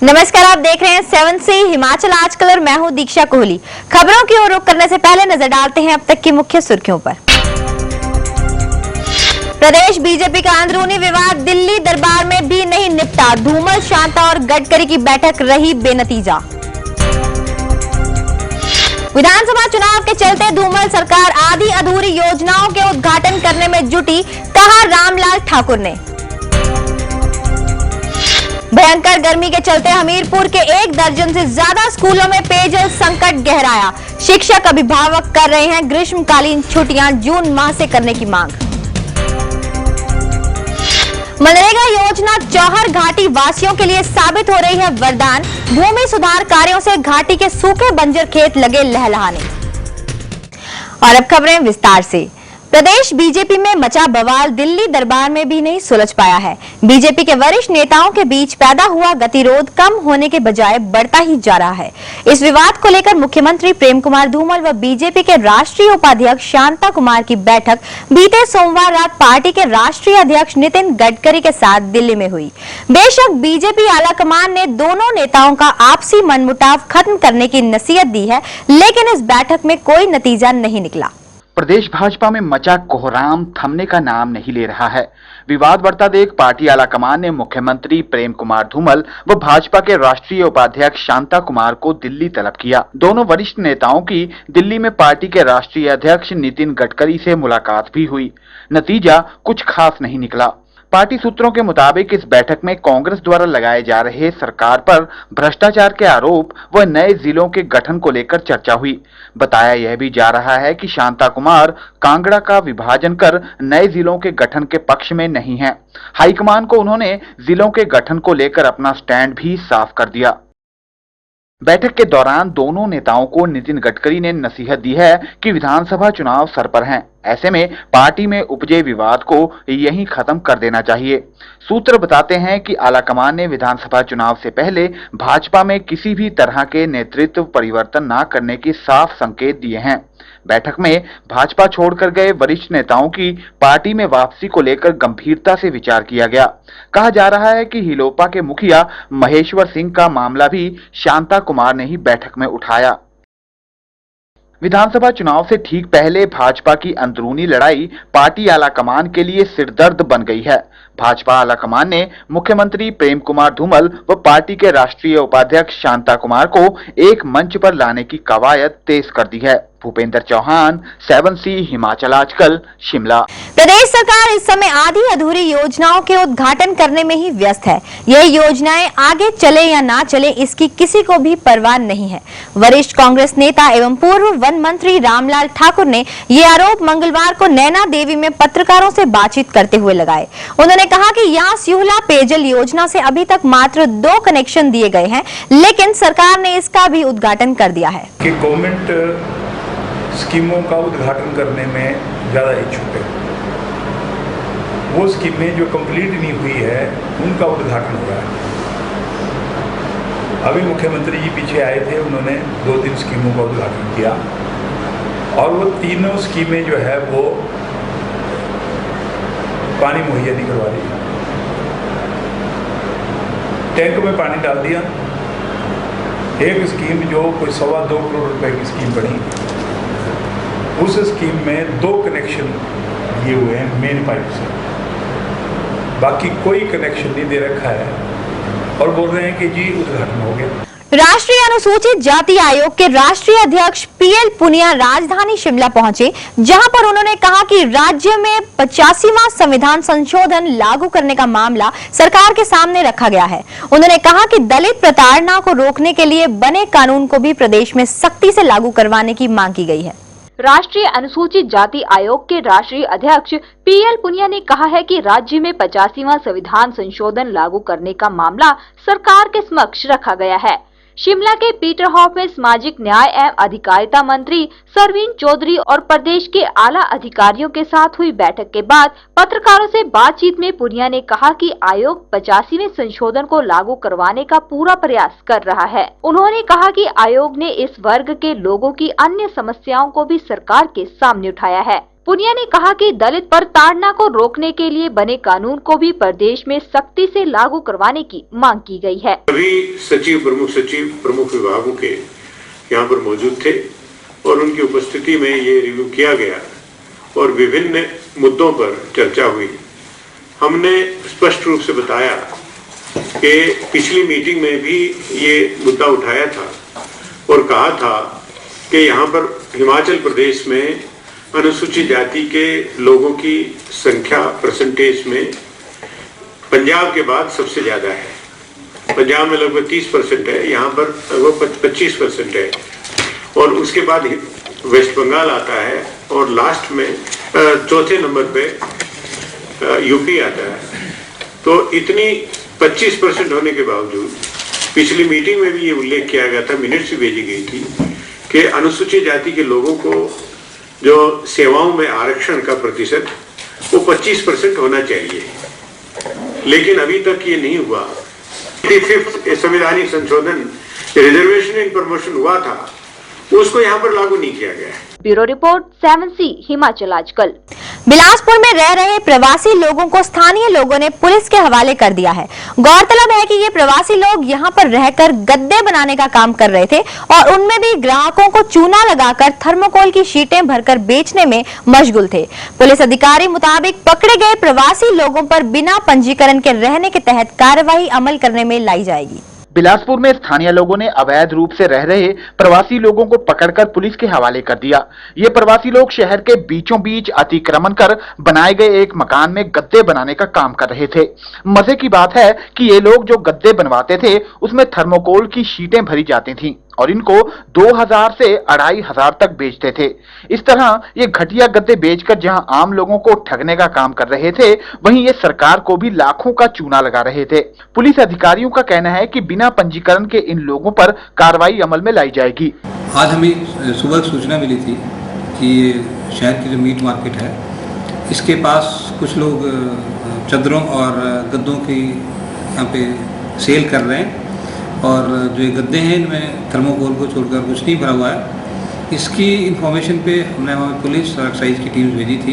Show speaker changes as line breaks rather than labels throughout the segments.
नमस्कार, आप देख रहे हैं 7 सी हिमाचल आजकल और मैं हूं दीक्षा कोहली। खबरों की ओर रुख करने से पहले नजर डालते हैं अब तक की मुख्य सुर्खियों पर। प्रदेश बीजेपी का अंदरूनी विवाद दिल्ली दरबार में भी नहीं निपटा। धूमल, शांता और गडकरी की बैठक रही बेनतीजा। विधानसभा चुनाव के चलते धूमल सरकार आधी अधूरी योजनाओं के उद्घाटन करने में जुटी, कहा रामलाल ठाकुर ने। भयंकर गर्मी के चलते हमीरपुर के 1 दर्जन से ज्यादा स्कूलों में पेयजल संकट गहराया। शिक्षक अभिभावक कर रहे हैं ग्रीष्मकालीन छुट्टियां जून माह से करने की मांग। मनरेगा योजना चौहर घाटी वासियों के लिए साबित हो रही है वरदान। भूमि सुधार कार्यों से घाटी के सूखे बंजर खेत लगे लहलहाने। और अब खबरें विस्तार से। प्रदेश बीजेपी में मचा बवाल दिल्ली दरबार में भी नहीं सुलझ पाया है। बीजेपी के वरिष्ठ नेताओं के बीच पैदा हुआ गतिरोध कम होने के बजाय बढ़ता ही जा रहा है। इस विवाद को लेकर मुख्यमंत्री प्रेम कुमार धूमल व बीजेपी के राष्ट्रीय उपाध्यक्ष शांता कुमार की बैठक बीते सोमवार रात पार्टी के राष्ट्रीय अध्यक्ष नितिन गडकरी के साथ दिल्ली में हुई। बेशक बीजेपी आलाकमान ने दोनों नेताओं का आपसी मनमुटाव खत्म करने की नसीहत दी है, लेकिन इस बैठक में कोई नतीजा नहीं निकला।
प्रदेश भाजपा में मचा कोहराम थमने का नाम नहीं ले रहा है। विवाद बढ़ता देख पार्टी आलाकमान ने मुख्यमंत्री प्रेम कुमार धूमल व भाजपा के राष्ट्रीय उपाध्यक्ष शांता कुमार को दिल्ली तलब किया। दोनों वरिष्ठ नेताओं की दिल्ली में पार्टी के राष्ट्रीय अध्यक्ष नितिन गडकरी से मुलाकात भी हुई। नतीजा कुछ खास नहीं निकला। पार्टी सूत्रों के मुताबिक इस बैठक में कांग्रेस द्वारा लगाए जा रहे सरकार पर भ्रष्टाचार के आरोप व नए जिलों के गठन को लेकर चर्चा हुई। बताया यह भी जा रहा है कि शांता कुमार कांगड़ा का विभाजन कर नए जिलों के गठन के पक्ष में नहीं हैं। हाईकमान को उन्होंने जिलों के गठन को लेकर अपना स्टैंड भी साफ कर दिया। बैठक के दौरान दोनों नेताओं को नितिन गडकरी ने नसीहत दी है कि विधानसभा चुनाव सर पर हैं। ऐसे में पार्टी में उपजे विवाद को यहीं खत्म कर देना चाहिए। सूत्र बताते हैं कि आलाकमान ने विधानसभा चुनाव से पहले भाजपा में किसी भी तरह के नेतृत्व परिवर्तन न करने के साफ संकेत दिए हैं। बैठक में भाजपा छोड़कर गए वरिष्ठ नेताओं की पार्टी में वापसी को लेकर गंभीरता से विचार किया गया। कहा जा रहा है कि हिलोपा के मुखिया महेश्वर सिंह का मामला भी शांता कुमार ने ही बैठक में उठाया। विधानसभा चुनाव से ठीक पहले भाजपा की अंदरूनी लड़ाई पार्टी आलाकमान के लिए सिरदर्द बन गई है। भाजपा आलाकमान ने मुख्यमंत्री प्रेम कुमार धूमल व पार्टी के राष्ट्रीय उपाध्यक्ष शांता कुमार को एक मंच पर लाने की कवायद तेज कर दी है। भूपेंद्र चौहान, 7 सी हिमाचल आजकल, शिमला।
प्रदेश सरकार इस समय आधी अधूरी योजनाओं के उद्घाटन करने में ही व्यस्त है। यह योजनाएं आगे चले या ना चले, इसकी किसी को भी परवाह नहीं है। वरिष्ठ कांग्रेस नेता एवं पूर्व वन मंत्री रामलाल ठाकुर ने ये आरोप मंगलवार को नैना देवी में पत्रकारों से बातचीत करते हुए लगाए। उन्होंने कहा कि यहाँ स्यूला पेयजल योजना से अभी तक मात्र 2 कनेक्शन दिए गए हैं, लेकिन सरकार ने इसका भी उद्घाटन कर दिया है।
गवर्नमेंट स्कीमों का उद्घाटन करने में ज़्यादा इच्छुक है। वो स्कीमें जो कंप्लीट नहीं हुई है उनका उद्घाटन हो रहा है। अभी मुख्यमंत्री जी पीछे आए थे, उन्होंने 2-3 स्कीमों का उद्घाटन किया और वो तीनों स्कीमें जो है वो पानी मुहैया नहीं करवा रही। टैंक में पानी डाल दिया। एक स्कीम जो कोई 2.25 करोड़ रुपए की स्कीम बनी, उस स्कीम में 2 कनेक्शन दिए हुए हैं मेन पाइप से, बाकी कोई कनेक्शन नहीं दे रखा है और बोल रहे हैं कि जी उद्घाटन हो गया।
राष्ट्रीय अनुसूचित जाति आयोग के राष्ट्रीय अध्यक्ष पीएल पुनिया राजधानी शिमला पहुंचे, जहां पर उन्होंने कहा कि राज्य में 85वां संविधान संशोधन लागू करने का मामला सरकार के सामने रखा गया है। उन्होंने कहा कि दलित प्रताड़ना को रोकने के लिए बने कानून को भी प्रदेश में सख्ती से लागू करवाने की मांग की गई है।
राष्ट्रीय अनुसूचित जाति आयोग के राष्ट्रीय अध्यक्ष पीएल पुनिया ने कहा है कि राज्य में 85वां संविधान संशोधन लागू करने का मामला सरकार के समक्ष रखा गया है। शिमला के पीटरहॉफ में सामाजिक न्याय एवं अधिकारिता मंत्री सरवीन चौधरी और प्रदेश के आला अधिकारियों के साथ हुई बैठक के बाद पत्रकारों से बातचीत में पुनिया ने कहा कि आयोग 85वें संशोधन को लागू करवाने का पूरा प्रयास कर रहा है। उन्होंने कहा कि आयोग ने इस वर्ग के लोगों की अन्य समस्याओं को भी सरकार के सामने उठाया है। पुनिया ने कहा कि दलित पर ताड़ना को रोकने के लिए बने कानून को भी प्रदेश में सख्ती से लागू करवाने की मांग की गई है।
सभी सचिव प्रमुख विभागों के यहाँ पर मौजूद थे और उनकी उपस्थिति में ये रिव्यू किया गया और विभिन्न मुद्दों पर चर्चा हुई। हमने स्पष्ट रूप से बताया कि पिछली मीटिंग में भी ये मुद्दा उठाया था और कहा था कि यहाँ पर हिमाचल प्रदेश में अनुसूचित जाति के लोगों की संख्या परसेंटेज में पंजाब के बाद सबसे ज्यादा है। पंजाब में लगभग 30% है, यहाँ पर लगभग 25% है और उसके बाद वेस्ट बंगाल आता है और लास्ट में चौथे नंबर पे यूपी आता है। तो इतनी 25% होने के बावजूद पिछली मीटिंग में भी ये उल्लेख किया गया था, मिनट्स भी भेजी गई थी कि अनुसूचित जाति के लोगों को जो सेवाओं में आरक्षण का प्रतिशत वो 25% होना चाहिए, लेकिन अभी तक ये नहीं हुआ। 85th संवैधानिक संशोधन रिजर्वेशन इन प्रमोशन हुआ था, उसको यहाँ पर लागू नहीं किया गया है।
ब्यूरो रिपोर्ट 7C हिमाचल आजकल।
बिलासपुर में रह रहे प्रवासी लोगों को स्थानीय लोगों ने पुलिस के हवाले कर दिया है। गौरतलब है कि ये प्रवासी लोग यहां पर रहकर गद्दे बनाने का काम कर रहे थे और उनमें भी ग्राहकों को चूना लगाकर थर्मोकोल की शीटें भरकर बेचने में मशगूल थे। पुलिस अधिकारी मुताबिक पकड़े गए प्रवासी लोगों पर बिना पंजीकरण के रहने के तहत कार्रवाई अमल करने में लाई जाएगी।
बिलासपुर में स्थानीय लोगों ने अवैध रूप से रह रहे प्रवासी लोगों को पकड़कर पुलिस के हवाले कर दिया। ये प्रवासी लोग शहर के बीचों बीच अतिक्रमण कर बनाए गए एक मकान में गद्दे बनाने का काम कर रहे थे। मजे की बात है कि ये लोग जो गद्दे बनवाते थे उसमें थर्मोकोल की शीटें भरी जाती थीं और इनको 2000 से 2500 तक बेचते थे। इस तरह ये घटिया गद्दे बेचकर जहां आम लोगों को ठगने का काम कर रहे थे, वहीं ये सरकार को भी लाखों का चूना लगा रहे थे। पुलिस अधिकारियों का कहना है कि बिना पंजीकरण के इन लोगों पर कार्रवाई अमल में लाई जाएगी।
आज हमें सुबह सूचना मिली थी कि शहर की जो मीट मार्केट है, इसके पास कुछ लोग चादरों और गद्दों की यहाँ पे सेल कर रहे हैं और जो ये गद्दे हैं इनमें थर्मोकोल को छोड़कर कुछ नहीं भरा हुआ है। इसकी इन्फॉर्मेशन पे हमने वहाँ पुलिस और एक्साइज की टीम्स भेजी थी।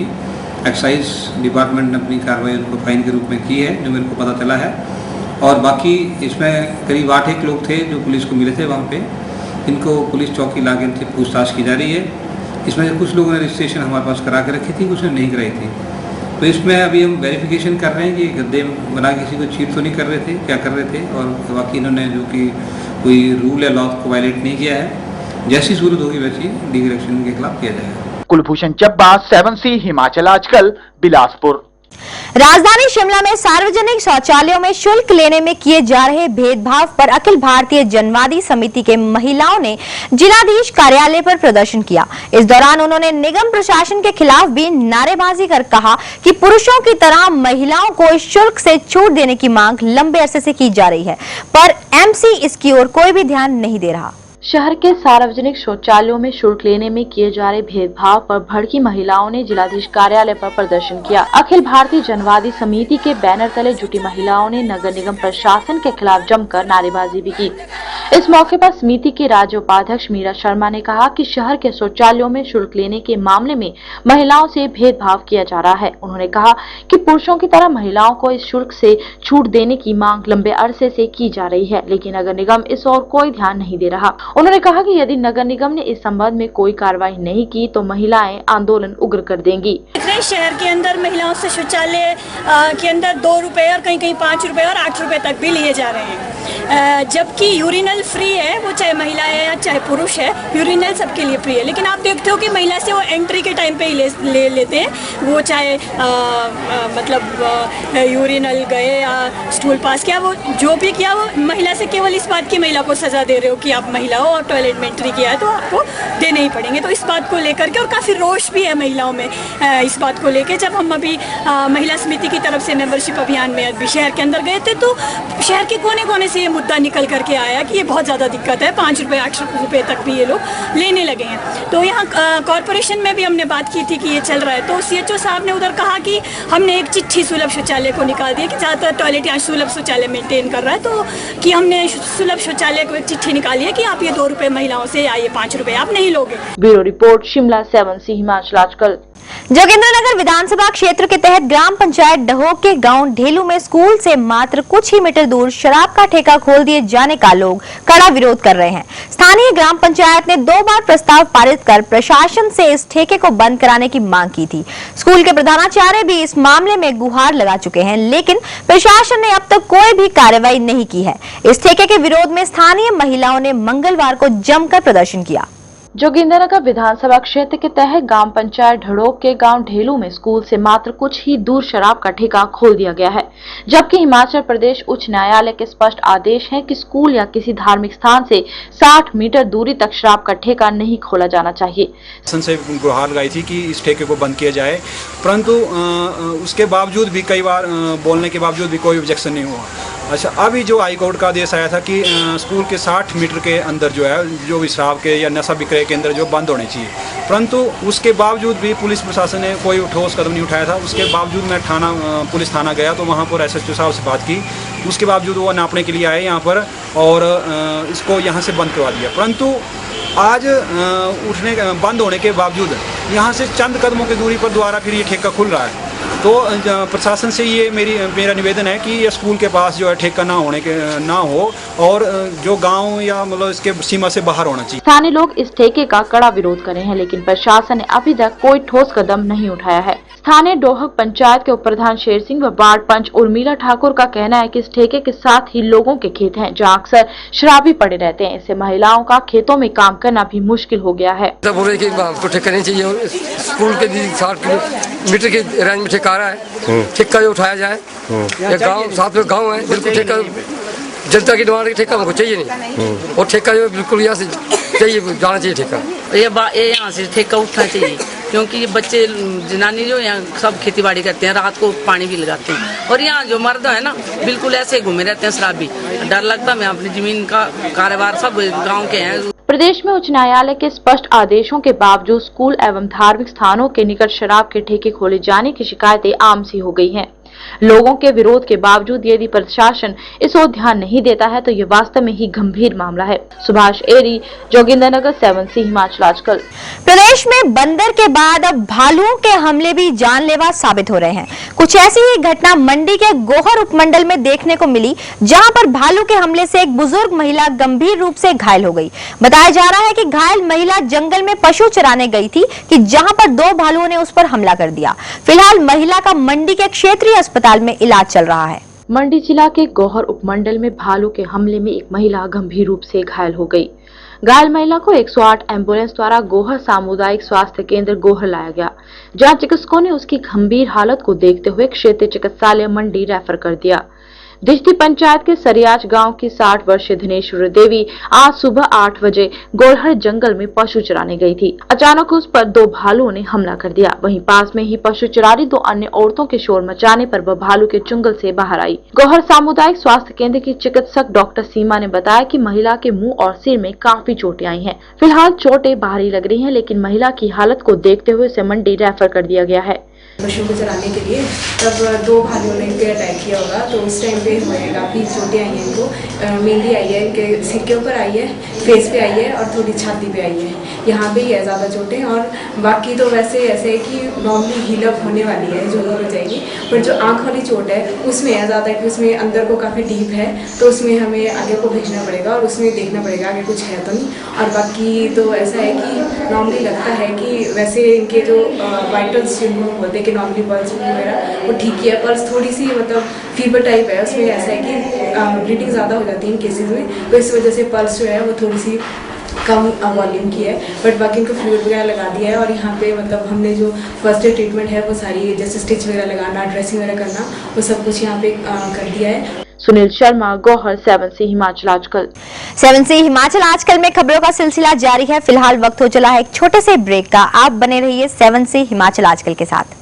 एक्साइज डिपार्टमेंट ने अपनी कार्रवाई उनको फाइन के रूप में की है, जो मेरे को पता चला है। और बाकी इसमें करीब 8 लोग थे जो पुलिस को मिले थे वहाँ पे। इनको पुलिस चौकी ला के इनसे पूछताछ की जा रही है। इसमें से कुछ लोगों ने रजिस्ट्रेशन हमारे पास करा के रखी थी, कुछ ने नहीं कराई थी। तो इसमें अभी हम वेरिफिकेशन कर रहे हैं कि गद्दे बना किसी को चीट तो नहीं कर रहे थे, क्या कर रहे थे, और बाकी इन्होंने जो कि कोई रूल या लॉ को वायलेट नहीं किया है। जैसी सूरत होगी वैसी लीगल एक्शन इनके खिलाफ किया जाएगा।
कुलभूषण चब्बा, 7C हिमाचल आजकल, बिलासपुर।
राजधानी शिमला में सार्वजनिक शौचालयों में शुल्क लेने में किए जा रहे भेदभाव पर अखिल भारतीय जनवादी समिति के महिलाओं ने जिलाधीश कार्यालय पर प्रदर्शन किया। इस दौरान उन्होंने निगम प्रशासन के खिलाफ भी नारेबाजी कर कहा कि पुरुषों की तरह महिलाओं को इस शुल्क से छूट देने की मांग लंबे अरसे से की जा रही है, पर एमसी इसकी ओर कोई भी ध्यान नहीं दे रहा।
शहर के सार्वजनिक शौचालयों में शुल्क लेने में किए जा रहे भेदभाव पर भड़की महिलाओं ने जिलाधीश कार्यालय पर प्रदर्शन किया। अखिल भारतीय जनवादी समिति के बैनर तले जुटी महिलाओं ने नगर निगम प्रशासन के खिलाफ जमकर नारेबाजी भी की। इस मौके पर समिति के राज्य उपाध्यक्ष मीरा शर्मा ने कहा कि शहर के शौचालयों में शुल्क लेने के मामले में महिलाओं से भेदभाव किया जा रहा है। उन्होंने कहा कि पुरुषों की तरह महिलाओं को इस शुल्क से छूट देने की मांग लंबे अरसे से की जा रही है, लेकिन नगर निगम इस ओर कोई ध्यान नहीं दे रहा। उन्होंने कहा कि यदि नगर निगम ने इस संबंध में कोई कार्रवाई नहीं की तो महिलाएं आंदोलन उग्र कर देंगी।
शहर के अंदर महिलाओं से शौचालय के अंदर 2 रुपए और कहीं 5 रुपए और 8 रुपए तक भी लिए जा रहे हैं, जबकि यूरिनल फ्री है, वो चाहे महिला है या चाहे पुरुष है, यूरिनल सबके लिए फ्री है। लेकिन आप देखते हो कि महिला से वो एंट्री के टाइम पे ही ले लेते हैं, वो चाहे मतलब यूरिनल गए या स्टूल पास किया, वो जो भी किया, वो महिला से केवल इस बात की महिला को सजा दे रहे हो कि आप महिला हो और टॉयलेट में एंट्री किया है तो आपको देने ही पड़ेंगे। तो इस बात को लेकर के, और काफ़ी रोष भी है महिलाओं में इस बात को लेकर। जब हम अभी महिला समिति की तरफ से मेंबरशिप अभियान में अभी शहर के अंदर गए थे तो शहर के कोने कोने से ये मुद्दा निकल करके आया कि ये बहुत ज़्यादा दिक्कत है, 5 रुपए 8 रुपए तक भी ये लोग लेने लगे हैं। तो यहाँ कॉरपोरेशन में भी हमने बात की थी कि ये चल रहा है, तो CHO साहब ने उधर कहा कि हमने एक चिट्ठी सुलभ शौचालय को निकाल दिया कि ज़्यादातर टॉयलेट यहाँ सुलभ शौचालय मेंटेन कर रहा है, तो कि हमने सुलभ शौचालय को एक चिट्ठी निकाली है कि आप ये 2 रुपए महिलाओं से या ये 5 रुपए आप नहीं लोगे।
Bureau report, Shimla 7C Himachal आजकल।
जोगिंद्रनगर विधानसभा क्षेत्र के तहत ग्राम पंचायत डहोक के गांव ढेलू में स्कूल से मात्र कुछ ही मीटर दूर शराब का ठेका खोल दिए जाने का लोग कड़ा विरोध कर रहे हैं। स्थानीय ग्राम पंचायत ने 2 बार प्रस्ताव पारित कर प्रशासन से इस ठेके को बंद कराने की मांग की थी। स्कूल के प्रधानाचार्य भी इस मामले में गुहार लगा चुके हैं, लेकिन प्रशासन ने अब तक कोई भी कार्रवाई नहीं की है। इस ठेके के विरोध में स्थानीय महिलाओं ने मंगलवार को जमकर प्रदर्शन किया।
जोगिंद्रनगर विधानसभा क्षेत्र के तहत ग्राम पंचायत ढड़ोक के गांव ढेलू में स्कूल से मात्र कुछ ही दूर शराब का ठेका खोल दिया गया है, जबकि हिमाचल प्रदेश उच्च न्यायालय के स्पष्ट आदेश है कि स्कूल या किसी धार्मिक स्थान से 60 मीटर दूरी तक शराब का ठेका नहीं खोला जाना चाहिए।
से गुहार लगाई थी कि इस ठेके को बंद किया जाए, परंतु उसके बावजूद भी कई बार बोलने के बावजूद भी कोई ऑब्जेक्शन नहीं हुआ। अच्छा, अभी जो हाई कोर्ट का आदेश आया था कि स्कूल के 60 मीटर के अंदर जो है जो भी शराब के या नशा विक्रय के अंदर जो बंद होने चाहिए, परंतु उसके बावजूद भी पुलिस प्रशासन ने कोई ठोस कदम नहीं उठाया था। उसके बावजूद मैं पुलिस थाना गया तो वहाँ पर SHO साहब से बात की, उसके बावजूद वो नापने के लिए आए यहाँ पर और इसको यहाँ से बंद करवा दिया। परंतु आज बंद होने के बावजूद यहाँ से चंद कदमों की दूरी पर दोबारा फिर ये ठेका खुल रहा है। तो प्रशासन से ये मेरा निवेदन है कि ये स्कूल के पास जो है ठेका ना हो और जो गांव या मतलब इसके सीमा से बाहर होना चाहिए।
स्थानीय लोग इस ठेके का कड़ा विरोध कर रहे हैं, लेकिन प्रशासन ने अभी तक कोई ठोस कदम नहीं उठाया है। स्थानीय डोहक पंचायत के उप प्रधान शेर सिंह व वार्ड पंच उर्मिला ठाकुर का कहना है कि इस ठेके के साथ ही लोगों के खेत हैं, जहां अक्सर शराबी पड़े रहते हैं। इससे महिलाओं का खेतों में काम करना भी मुश्किल हो गया है।
ठेका नहीं चाहिए और स्कूल के 60 मीटर के रेंज में ठेका आ रहा है, ठेका जो उठाया जाए। गाँव साथ में गाँव है, बिल्कुल ठेका जनता की डिमांड ठेका हमको चाहिए नहीं, और ठेका जो बिल्कुल यहाँ से चाहिए, जाना चाहिए ठेका।
ये यहाँ से ठेका उठना चाहिए, क्योंकि ये बच्चे जनानी जो यहाँ सब खेती बाड़ी करते हैं, रात को पानी भी लगाते हैं, और यहाँ जो मर्द है ना बिल्कुल ऐसे घूमे रहते हैं शराबी। डर लगता है, मैं अपनी जमीन का कारोबार सब गाँव के हैं।
प्रदेश में उच्च न्यायालय के स्पष्ट आदेशों के बावजूद स्कूल एवं धार्मिक स्थानों के निकट शराब के ठेके खोले जाने की शिकायतें आम सी हो गई हैं। लोगों के विरोध के बावजूद यदि प्रशासन इस ओर ध्यान नहीं देता है तो ये वास्तव में ही गंभीर मामला है। सुभाष एरी, जोगिंद्रनगर 7C हिमाचल आजकल।
प्रदेश में बंदर के बाद अब भालुओं के हमले भी जानलेवा साबित हो रहे हैं। कुछ ऐसी ही घटना मंडी के गोहर उपमंडल में देखने को मिली, जहां पर भालू के हमले से एक बुजुर्ग महिला गंभीर रूप से घायल हो गई। बताया जा रहा है कि घायल महिला जंगल में पशु चराने गई थी कि जहां पर 2 भालुओं ने उस पर हमला कर दिया। फिलहाल महिला का मंडी के क्षेत्रीय अस्पताल में इलाज चल रहा है।
मंडी जिला के गोहर उपमंडल में भालू के हमले में एक महिला गंभीर रूप से घायल हो गई। घायल महिला को 108 एम्बुलेंस द्वारा गोहर सामुदायिक स्वास्थ्य केंद्र गोहर लाया गया, जहां चिकित्सकों ने उसकी गंभीर हालत को देखते हुए क्षेत्रीय चिकित्सालय मंडी रेफर कर दिया। दिश्ती पंचायत के सरियाज गांव की 60 वर्षीय धनेश्वर देवी आज सुबह 8 बजे गोलहर जंगल में पशु चराने गई थी। अचानक उस पर 2 भालुओं ने हमला कर दिया। वहीं पास में ही पशु चरा रही 2 अन्य औरतों के शोर मचाने पर वह भालू के चुंगल से बाहर आई। गोहर सामुदायिक स्वास्थ्य केंद्र की चिकित्सक डॉक्टर सीमा ने बताया कि महिला के मुंह और सिर में काफी चोटें आई हैं। फिलहाल चोटें भारी लग रही हैं, लेकिन महिला की हालत को देखते हुए उसे मंडी रेफर कर दिया गया है।
पशु को चराने के लिए तब 2 भालुओं ने इन पे अटैक किया होगा, तो उस टाइम पे हमें काफ़ी चोटें आई हैं। इनको मेनली आई है इनके सिर के ऊपर आई है, फेस पे आई है और थोड़ी छाती पे आई है। यहाँ पे ही है ज़्यादा चोटें, और बाकी तो वैसे ऐसे है कि नॉर्मली हील अप होने वाली है, जो हो जाएगी। पर जो आँख वाली चोट है उसमें है ज़्यादा कि उसमें अंदर को काफ़ी डीप है, तो उसमें हमें आगे को भेजना पड़ेगा और उसमें देखना पड़ेगा आगे कुछ है तो नहीं। और बाकी तो ऐसा है कि नॉर्मली लगता है कि वैसे इनके जो वाइटल्स जिनको बोलते हैं कि नॉर्मली पल्स वगैरह वो ठीक ही है, पल्स थोड़ी सी मतलब फीवर टाइप है, उसमें ऐसा है कि ब्लीडिंग ज़्यादा हो जाती है इन केसेस में, तो इस वजह से पल्स जो है वो थोड़ी सी कम वॉल्यूम की है। बट बाकी इनको फ्लूइड वगैरह लगा दिया है, और यहाँ पे मतलब हमने जो फर्स्ट एड ट्रीटमेंट है वो सारी, जैसे स्टिच वगैरह लगाना, ड्रेसिंग वगैरह करना, वो सब कुछ यहाँ पे कर दिया है।
सुनील शर्मा, गोहर, 7C हिमाचल आजकल।
7C हिमाचल आजकल में खबरों का सिलसिला जारी है। फिलहाल वक्त हो चला है एक छोटे से ब्रेक का। आप बने रहिए 7C हिमाचल आजकल के साथ।